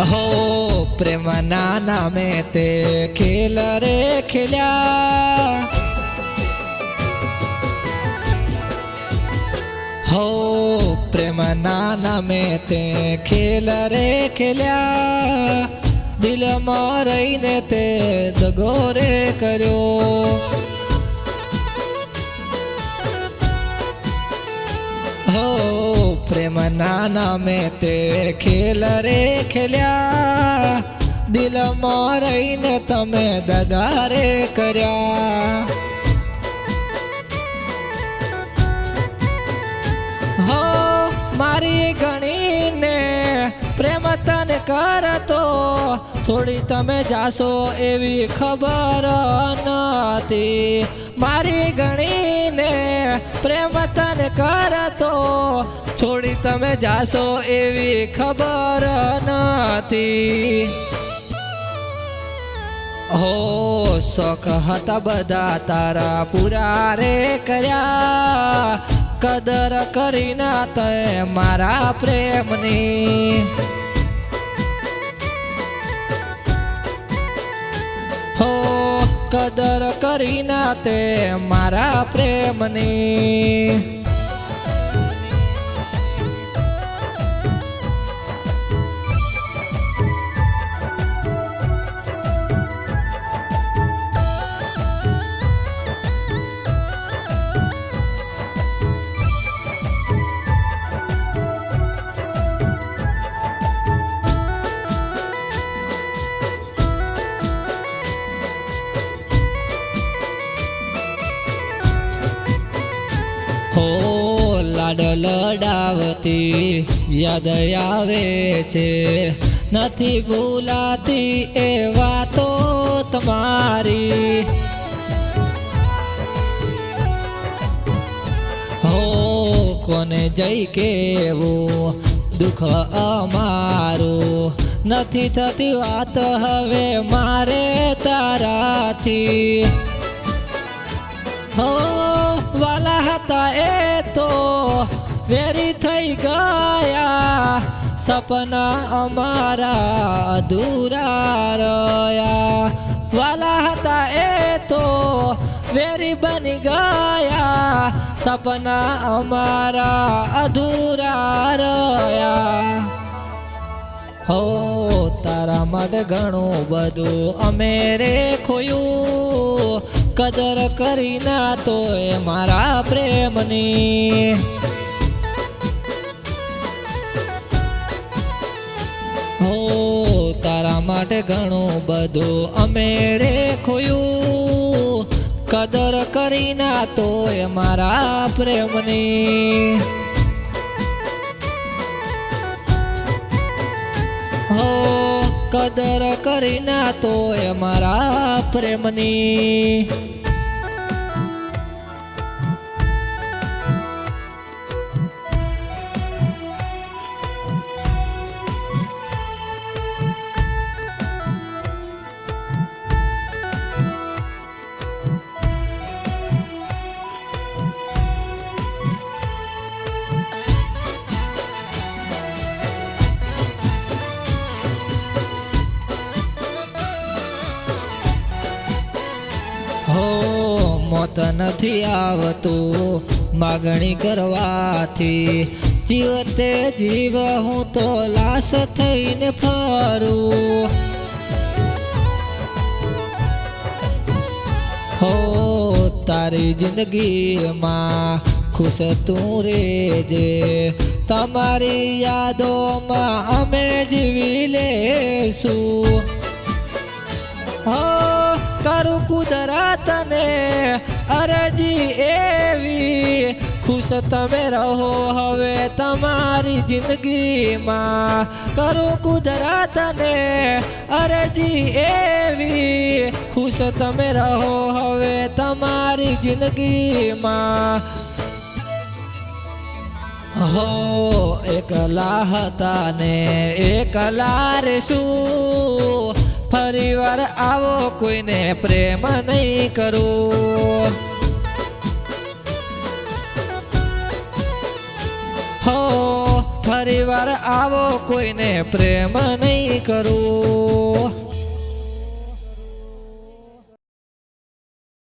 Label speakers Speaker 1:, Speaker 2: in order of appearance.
Speaker 1: हो प्रेमना नामे ते खेल रे खेल्या हो प्रेमना नामे ते खेल रे खेल्या दिल में रहीने ते दगो रे कर्यो हो प्रेमना नामे ते खेल रे खेल्या दिल में रहीने तमे दगा रे कर्या हो मारी घणी ने प्रेम तने करतो छोड़ी तमे जाशो एवी खबर नती मारी घणी ने प्रेम तने करतो छोड़ी तमे जाशो एवी खबर नती हो शौक हता बधा तारा पूरा रे कर्या कदर करीना ते मारा प्रेमनी हो कदर करीना ते मारा प्रेमनी हो लाड लडावती याद आवे छे नथी भूलाती ए वातो तमारी हो कोने जई केवुं दुख अमारू नथी थती वात हवे मारे ताराथी हो वाला हता ए तो वेरी थई गया सपना अमारा अधूरा रया वाला हता ए तो वेरी बनी गया सपना अमारा अधूरा रया हो तारा माटे घणो बधु अमे रे खोयू कदर करीना तो ए मारा प्रेमनी हो तारा माटे घणो बधु अमे रे खोयू कदर करीना तो ए मारा प्रेमनी हो कदर करीना तो ए मारा प्रेमनी हो मौत नथी आवतो मागणी करवाथी जीवते जीव हूँ तो लाश थईने फरू हो तारी जिंदगी मां खुश तू रेजे तमारी यादों मां अमे जीवी लेशू हो करू कुदरत ने अरजी एवी खुश तमे रहो हवे तमारी जिंदगी मां करू कुदरत ने अरजी एवी खुश तमे रहो हवे तमारी जिंदगी मां हो एकला हता ने एकला रेशू फरीवार आवो कोईने प्रेम नहीं करो हो ફરી વાર આવો કોઈને પ્રેમ નહીં કરું.